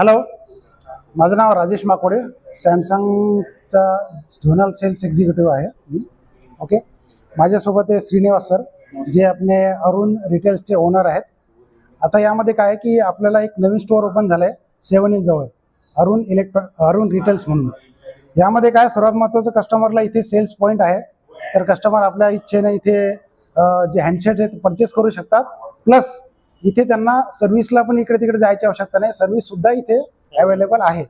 Hello, माझं नाव राजेश माकोडे, सॅमसंगचा zonal cells executive आहे मी. ओके, माझ्यासोबत आहे श्रीनिवास सर, जे आपले अरुण रिटेल्सचे ओनर आहेत. आता यामध्ये काय आहे की आपल्याला एक नवीन स्टोअर ओपन झालं आहे 7 इंच जवळ, अरुण रिटेल्स म्हणून. यामध्ये काय सर्वात महत्त्वाचं, कस्टमरला इथे सेल्स पॉईंट आहे. तर कस्टमर आपल्या इच्छेने इथे जे हँडसेट आहेत परचेस करू शकतात. प्लस इथे त्यांना सर्व्हिसला पण इकडे तिकडे जायची आवश्यकता नाही, सर्व्हिससुद्धा इथे अवेलेबल आहे.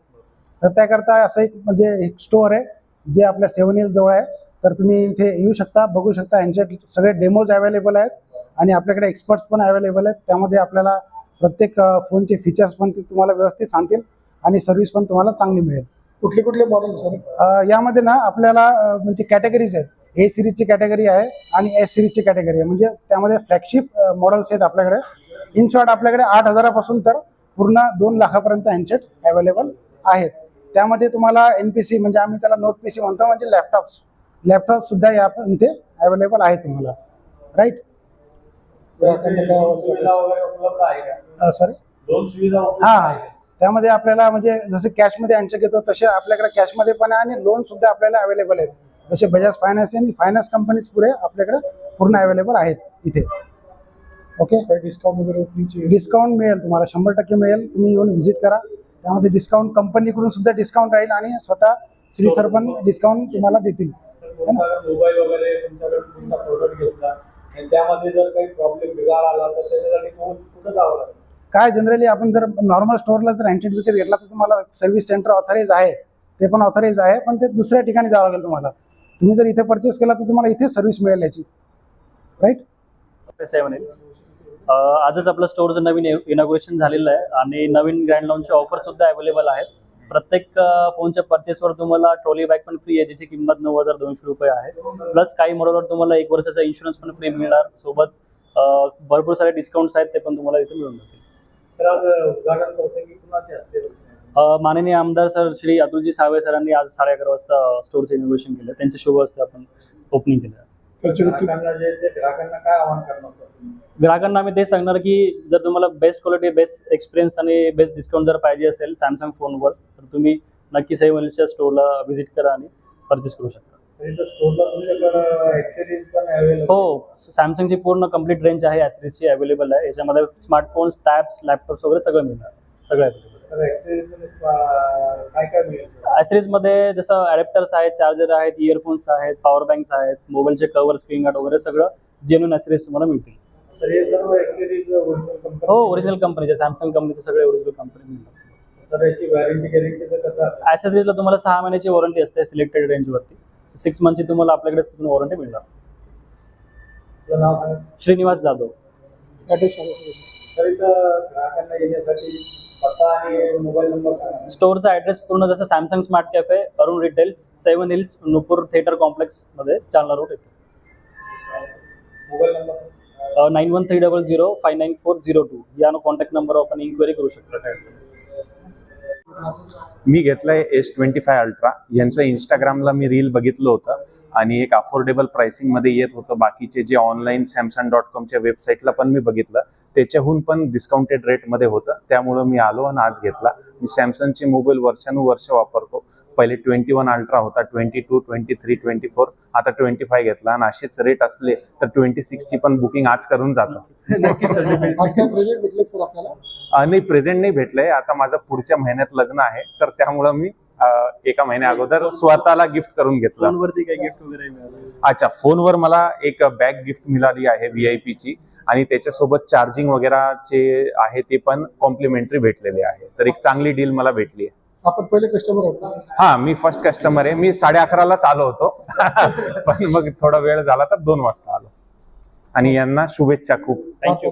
तर त्याकरता असं एक स्टोअर आहे जे आपल्या 7 इंच जवळ आहे. तर तुम्ही इथे येऊ शकता, बघू शकता. हँडसेट सगळे डेमोज अवेलेबल आहेत आणि आपल्याकडे एक्सपर्ट्स पण अवेलेबल आहेत. त्यामध्ये आपल्याला प्रत्येक फोनचे फीचर्स पण ते तुम्हाला व्यवस्थित सांगतील आणि सर्व्हिस पण तुम्हाला चांगली मिळेल. कुठले कुठले मॉडेल सर? यामध्ये ना आपल्याला म्हणजे कॅटेगरीज आहेत. ए सिरीजची कॅटेगरी आहे आणि एस सिरीजची कॅटेगरी आहे. म्हणजे त्यामध्ये फ्लॅगशिप मॉडेल्स आहेत आपल्याकडे. इन शॉर्ट आपल्याकडे 8,000पासून तर पूर्ण 2 लाखापर्यंत हँडसेट अवेलेबल आहेत. त्यामध्ये तुम्हाला NPC म्हणजे आम्ही त्याला नोट PC म्हणतो, म्हणजे लॅपटॉप सुद्धा इथे अवेलेबल आहे तुम्हाला. राईट? सॉरी, हां, त्यामध्ये आपल्याला म्हणजे जसे कॅशमध्ये हँडसेट घेतो तसे आपल्याकडे कॅशमध्ये पण आहे आणि लोन सुद्धा आपल्याला अवेलेबल आहेत. जसे बजाज फायनान्स आणि फायनान्स कंपनीज पुरे आपल्याकडे पूर्ण अवेलेबल आहेत इथे. ओके, डिस्काउंट वगैरे? डिस्काउंट मिळेल तुम्हाला, 100% मिळेल. तुम्ही येऊन व्हिजिट करा. त्यामध्ये डिस्काउंट कंपनीकडून सुद्धा डिस्काउंट राहील आणि स्वतः श्री सर पण डिस्काउंट तुम्हाला देतील. मोबाईल वगैरे तुमच्याकडे प्रोडक्ट घेतला आणि त्यामध्ये जर काही प्रॉब्लेम बिघाड आला तर त्याच्यासाठी कुठं जावं लागेल? काय जनरली आपण जर नॉर्मल स्टोअरला जर हँडसेट विकत घेतला तर तुम्हाला सर्व्हिस सेंटर ऑथराईज आहे, ते पण ऑथराईज आहे, पण ते दुसऱ्या ठिकाणी जावं लागेल तुम्हाला. तुम्ही जर इथे परचेस केला तर तुम्हाला इथे सर्व्हिस मिळेल याची. राईट? 7 इंच आजच आपलं स्टोअरचं नवीन इनॉग्रेशन झालेलं आहे आणि नवीन ग्रँड लॉन्चचे ऑफर सुद्धा अवेलेबल आहेत. प्रत्येक फोनच्या परचेसवर तुम्हाला ट्रॉली बॅग पण फ्री आहे, ज्याची किंमत 9,200 रुपये आहे. प्लस काही मॉडेलवर तुम्हाला 1 वर्षाचा इन्शुरन्स पण फ्री मिळणार. सोबत भरपूर सारे डिस्काउंट्स आहेत, ते पण तुम्हाला इथे मिळून जातील. माननीय आमदार सर श्री अतुलजी सावे सरांनी आज 11:30 वाजता स्टोअरचं इनॉग्रेशन केलं. त्यांच्या शुभ हस्ते आपण ओपनिंग केलं. ग्राहकांना काय आवाहन करणार? ग्राहकांना आम्ही ते सांगणार की जर तुम्हाला बेस्ट क्वालिटी, बेस्ट एक्सपिरियन्स आणि बेस्ट डिस्काउंट जर पाहिजे असेल सॅमसंग फोनवर, तर तुम्ही नक्की 7 इंचच्या स्टोअरला व्हिजिट करा आणि परचेस करू शकता. हो, सॅमसंगची पूर्ण कंप्लीट रेंज आहे, ॲक्सेसरीजची अवेलेबल आहे. याच्यामध्ये स्मार्टफोन्स, टॅब्स, लॅपटॉप्स वगैरे सगळं मिळणार, सगळं अवेलेबल. ॲक्सेसरीजमध्ये जसं अडॅप्टर्स आहेत, चार्जर आहेत, इयरफोन्स आहेत, पॉवर बँक्स आहेत, मोबाईलचे कव्हर, स्क्रीन गार्ड वगैरे सगळं जेन्युइन ॲक्सेसरीज तुम्हाला मिळतील. हो, ओरिजिनल कंपनीचे, सॅमसंग कंपनीचे सगळे ओरिजिनल कंपनी मिळतात. ॲक्सेसरीजला तुम्हाला 6 महिन्याची वॉरंटी असते सिलेक्टेड रेंजवरती. 6 मंथची तुम्हाला आपल्याकडे वॉरंटी मिळणार. श्रीनिवास जाधव. स्टोअरचा ॲड्रेस पूर्ण जसं Samsung smart cafe, Arun retails, 7 hills, Nupur theatre complex मध्ये, जालना रोड येते. 9130059402 या कॉन्टॅक्ट नंबरवर आपण इन्क्वायरी करू शकता. मी घेतलंय S25 अल्ट्रा. यांचं इंस्टाग्रामला मी रील बघितलं होतं आणि एक अफोर्डेबल प्राइसिंगमध्ये येत होतं. बाकीचे जे ऑनलाईन Samsung.com वेबसाईटला पण मी बघितलं, त्याच्याहून पण डिस्काउंटेड रेटमध्ये होतं. त्यामुळं मी आलो आणि आज घेतला. मी सॅमसंगचे मोबाईल वर्षानुवर्ष वापरतो. पहिले 21 अल्ट्रा होता, 22, 23, 24, आता 25 घेतला. आणि असेच रेट असले तर 26ची पण बुकिंग आज करून जातो. नाही, प्रेझेंट नाही भेटलंय. आता माझं पुढच्या महिन्यात लग्न आहे, तर त्यामुळं मी एका महिन्या अगोदर स्वतःला गिफ्ट करून घेतलं. फोनवरती काही गिफ्ट वगैरे मिळालं? अच्छा, फोनवर मला एक बॅग गिफ्ट मिळाली आहे VIP ची, आणि त्याच्यासोबत चार्जिंग वगैरेचे आहे ते पण कॉम्प्लिमेंटरी भेटलेले आहे. तर एक चांगली डील मला भेटली आहे. आपण पहिले कस्टमर आहोत? हा, मी फर्स्ट कस्टमर आहे. मी 11:30लाच आलो होतो पण मग थोडा वेळ झाला तर 2 वाजता आलो. आणि यांना शुभेच्छा खूप. Thank you.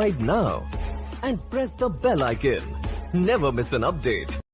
subscribe now and press the bell icon. Never miss an update.